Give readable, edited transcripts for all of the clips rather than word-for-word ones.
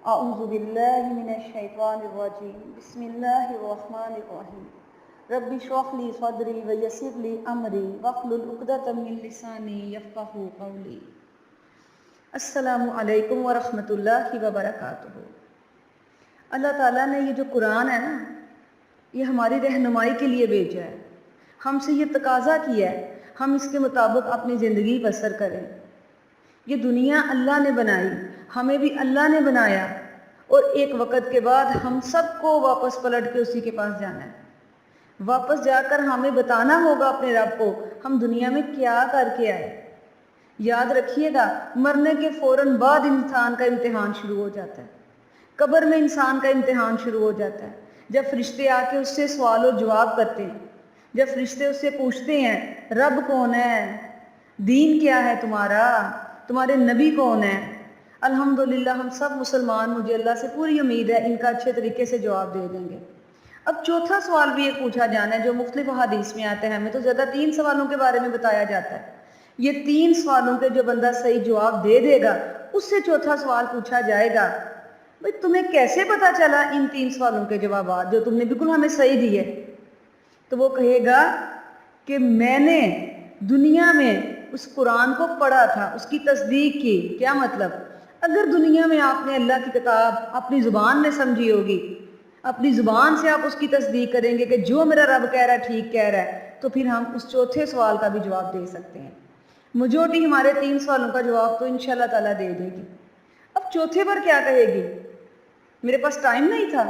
اعوذ باللہ من الشیطان الرجیم بسم اللہ الرحمن الرحیم رب اشرح لی صدری ویسر لی امری واحلل عقدۃ من لسانی یفقہوا قولی۔ السلام علیکم ورحمۃ اللہ وبرکاتہ۔ اللہ تعالیٰ نے یہ جو قرآن ہے نا، یہ ہماری رہنمائی کے لیے بھیجا ہے۔ ہم سے یہ تقاضا کیا ہے ہم اس کے مطابق اپنی زندگی بسر کریں۔ یہ دنیا اللہ نے بنائی، ہمیں بھی اللہ نے بنایا، اور ایک وقت کے بعد ہم سب کو واپس پلٹ کے اسی کے پاس جانا ہے۔ واپس جا کر ہمیں بتانا ہوگا اپنے رب کو ہم دنیا میں کیا کر کے آئے۔ یاد رکھیے گا، مرنے کے فوراً بعد انسان کا امتحان شروع ہو جاتا ہے۔ قبر میں انسان کا امتحان شروع ہو جاتا ہے، جب فرشتے آ کے اس سے سوال و جواب کرتے ہیں، جب فرشتے اس سے پوچھتے ہیں رب کون ہے، دین کیا ہے تمہارا، تمہارے نبی کون ہے۔ الحمدللہ ہم سب مسلمان، مجھے اللہ سے پوری امید ہے ان کا اچھے طریقے سے جواب دے دیں گے۔ اب چوتھا سوال بھی ایک پوچھا جانا ہے جو مختلف حدیث میں آتے ہیں، ہمیں تو زیادہ 3 سوالوں کے بارے میں بتایا جاتا ہے۔ یہ 3 سوالوں کے جو بندہ صحیح جواب دے دے گا اس سے چوتھا سوال پوچھا جائے گا، بھئی تمہیں کیسے پتا چلا ان 3 سوالوں کے جوابات جو تم نے بالکل ہمیں صحیح دیے؟ تو وہ کہے گا کہ میں نے دنیا میں اس قرآن کو پڑھا تھا، اس کی تصدیق کی۔ کیا مطلب؟ اگر دنیا میں آپ نے اللہ کی کتاب اپنی زبان میں سمجھی ہوگی، اپنی زبان سے آپ اس کی تصدیق کریں گے کہ جو میرا رب کہہ رہا ہے ٹھیک کہہ رہا ہے، تو پھر ہم اس چوتھے سوال کا بھی جواب دے سکتے ہیں۔ میجورٹی ہمارے 3 سوالوں کا جواب تو انشاءاللہ تعالیٰ دے دے گی۔ اب چوتھے پر کیا کہے گی؟ میرے پاس ٹائم نہیں تھا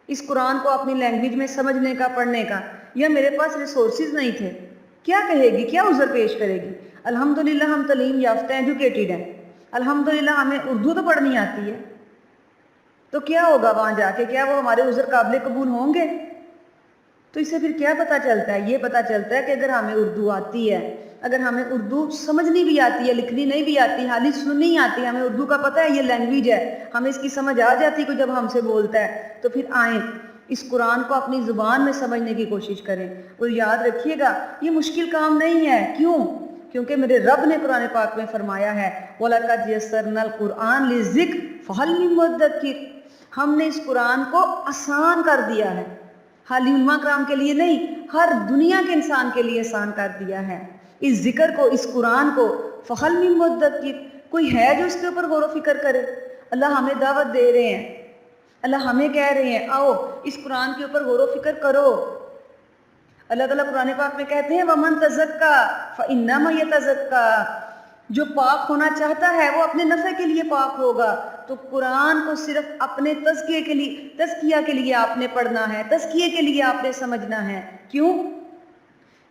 اس قرآن کو اپنی لینگویج میں سمجھنے کا، پڑھنے کا، یا میرے پاس ریسورسز نہیں تھے۔ کیا کہے گی؟ کیا عذر پیش کرے گی؟ الحمدللہ ہم تعلیم یافتہ ہیں، ایجوکیٹڈ ہیں، الحمدللہ ہمیں اردو تو پڑھنی آتی ہے، تو کیا ہوگا وہاں جا کے؟ کیا وہ ہمارے عذر قابل قبول ہوں گے؟ تو اس سے پھر کیا پتہ چلتا ہے؟ یہ پتہ چلتا ہے کہ اگر ہمیں اردو آتی ہے، اگر ہمیں اردو سمجھنی بھی آتی ہے، لکھنی نہیں بھی آتی، حالی سننی آتی، ہمیں اردو کا پتہ ہے یہ لینگویج ہے، ہمیں اس کی سمجھ آ جاتی کوئی جب ہم سے بولتا ہے، تو پھر آئیں اس قرآن کو اپنی زبان میں سمجھنے کی کوشش کریں۔ اور یاد رکھیے گا یہ مشکل کام نہیں ہے۔ کیوں؟ کیونکہ میرے رب نے قرآن پاک میں فرمایا ہے وَلَقَدْ يَسَّرْنَا الْقُرْآنَ لِلذِّكْرِ فَهَلْ مِن مُدَّكِرٍ، ہم نے اس قرآن کو آسان کر دیا ہے، حالی علماء کرام کے لیے نہیں، ہر دنیا کے انسان کے لیے آسان کر دیا ہے اس ذکر کو، اس قرآن کو۔ فَهَلْ مِن مُدَّكِرٍ، کوئی ہے جو اس کے اوپر غور و فکر کرے؟ اللہ ہمیں دعوت دے رہے ہیں، اللہ ہمیں کہہ رہے ہیں آؤ اس قرآن کے اوپر غور و فکر کرو۔ اللہ تعالیٰ قرآن پاک میں کہتے ہیں وَمَن تَزَكَّىٰ فَإِنَّمَا يَتَزَكَّىٰ، جو پاک ہونا چاہتا ہے وہ اپنے نفع کے لیے پاک ہوگا۔ تو قرآن کو صرف اپنے تزکیہ کے لیے آپ نے پڑھنا ہے، تزکیے کے لیے آپ نے سمجھنا ہے۔ کیوں؟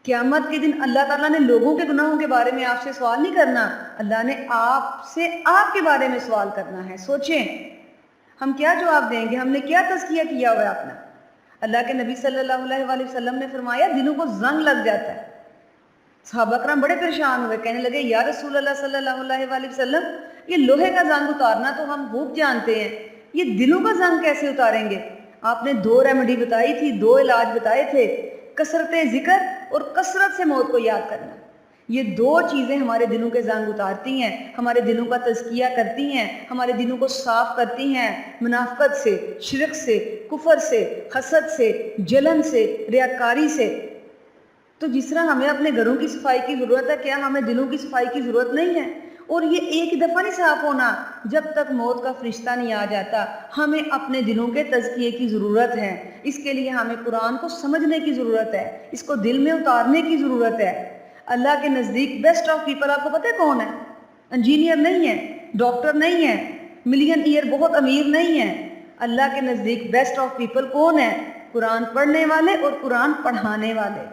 قیامت کے دن اللہ تعالیٰ نے لوگوں کے گناہوں کے بارے میں آپ سے سوال نہیں کرنا، اللہ نے آپ سے آپ کے بارے میں سوال کرنا ہے۔ سوچیں ہم کیا جواب دیں گے؟ ہم نے کیا تزکیہ کیا ہوا ہے اپنا؟ اللہ کے نبی صلی اللہ علیہ وآلہ وسلم نے فرمایا دلوں کو زنگ لگ جاتا ہے۔ صحابہ کرام بڑے پریشان ہوئے، کہنے لگے یا رسول اللہ صلی اللہ علیہ وآلہ وسلم، یہ لوہے کا زنگ اتارنا تو ہم خوب جانتے ہیں، یہ دلوں کا زنگ کیسے اتاریں گے؟ آپ نے 2 ریمیڈی بتائی تھی، 2 علاج بتائے تھے، کثرت ذکر اور کثرت سے موت کو یاد کرنا۔ یہ 2 چیزیں ہمارے دلوں کے زنگ اتارتی ہیں، ہمارے دلوں کا تزکیہ کرتی ہیں، ہمارے دلوں کو صاف کرتی ہیں منافقت سے، شرک سے، کفر سے، حسد سے، جلن سے، ریاکاری سے۔ تو جس طرح ہمیں اپنے گھروں کی صفائی کی ضرورت ہے، کیا ہمیں دلوں کی صفائی کی ضرورت نہیں ہے؟ اور یہ ایک دفعہ نہیں صاف ہونا، جب تک موت کا فرشتہ نہیں آ جاتا۔ ہمیں اپنے دلوں کے تزکیے کی ضرورت ہے، اس کے لیے ہمیں قرآن کو سمجھنے کی ضرورت ہے، اس کو دل میں اتارنے کی ضرورت ہے۔ اللہ کے نزدیک بیسٹ آف پیپل آپ کو پتہ ہے کون ہے؟ انجینئر نہیں ہے، ڈاکٹر نہیں ہے، ملین ایئر بہت امیر نہیں ہے۔ اللہ کے نزدیک بیسٹ آف پیپل کون ہے؟ قرآن پڑھنے والے اور قرآن پڑھانے والے۔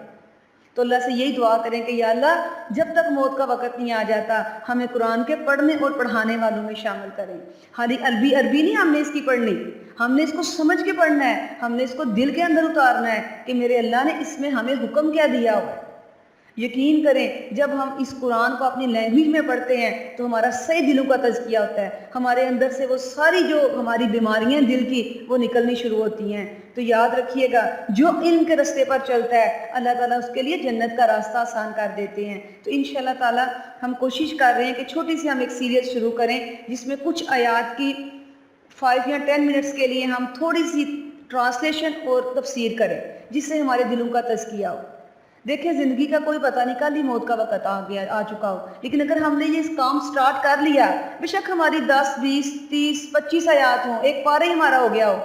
تو اللہ سے یہی دعا کریں کہ یا اللہ جب تک موت کا وقت نہیں آ جاتا ہمیں قرآن کے پڑھنے اور پڑھانے والوں میں شامل کریں۔ خالی عربی نہیں ہم نے اس کی پڑھنی، ہم نے اس کو سمجھ کے پڑھنا ہے، ہم نے اس کو دل کے اندر اتارنا ہے کہ میرے اللہ نے اس میں ہمیں حکم کیا دیا ہوا ہے۔ یقین کریں جب ہم اس قرآن کو اپنی لینگویج میں پڑھتے ہیں تو ہمارا صحیح دلوں کا تزکیہ ہوتا ہے، ہمارے اندر سے وہ ساری جو ہماری بیماریاں دل کی وہ نکلنی شروع ہوتی ہیں۔ تو یاد رکھیے گا جو علم کے راستے پر چلتا ہے اللہ تعالیٰ اس کے لیے جنت کا راستہ آسان کر دیتے ہیں۔ تو انشاءاللہ تعالیٰ ہم کوشش کر رہے ہیں کہ چھوٹی سی ہم ایک سیریز شروع کریں جس میں کچھ آیات کی 5 یا 10 منٹس کے لیے ہم تھوڑی سی ٹرانسلیشن اور تفسیر کریں جس سے ہمارے دلوں کا تزکیہ ہو۔ دیکھیں زندگی کا کوئی پتہ نہیں کل ہی موت کا وقت آ چکا ہو، لیکن اگر ہم نے یہ کام سٹارٹ کر لیا، بے شک ہماری 10 20 30 25 آیات ہوں، ایک پارہ ہی ہمارا ہو گیا ہو،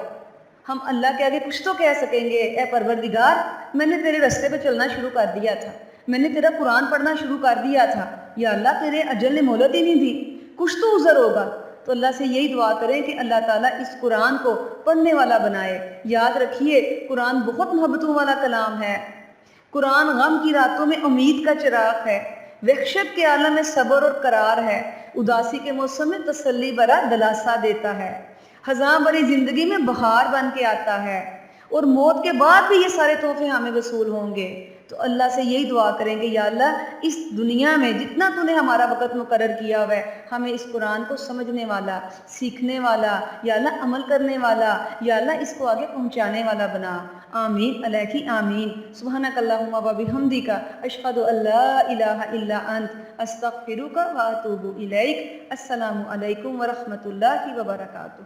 ہم اللہ کے آگے کچھ تو کہہ سکیں گے، اے پروردگار میں نے تیرے راستے پہ چلنا شروع کر دیا تھا، میں نے تیرا قرآن پڑھنا شروع کر دیا تھا، یا اللہ تیرے اجل نے مہلت ہی نہیں دی، کچھ تو عذر ہوگا۔ تو اللہ سے یہی دعا کریں کہ اللہ تعالیٰ اس قرآن کو پڑھنے والا بنائے۔ یاد رکھیے قرآن بہت محبتوں والا کلام ہے، قرآن غم کی راتوں میں امید کا چراغ ہے، وحشت کے عالم میں صبر اور قرار ہے، اداسی کے موسم میں تسلی بھرا دلاسا دیتا ہے، خزاں بھری زندگی میں بہار بن کے آتا ہے، اور موت کے بعد بھی یہ سارے تحفے ہمیں وصول ہوں گے۔ تو اللہ سے یہی دعا کریں گے یا اللہ اس دنیا میں جتنا تو نے ہمارا وقت مقرر کیا ہوا ہے ہمیں اس قرآن کو سمجھنے والا، سیکھنے والا، یا اللہ عمل کرنے والا، یا اللہ اس کو آگے پہنچانے والا بنا۔ آمین علیہ آمین۔ سبحانک اللہم و بحمدک اشہد ان لا الہ الا انت استغفرک و اتوب الیک۔ السلام علیکم ورحمۃ اللہ وبرکاتہ۔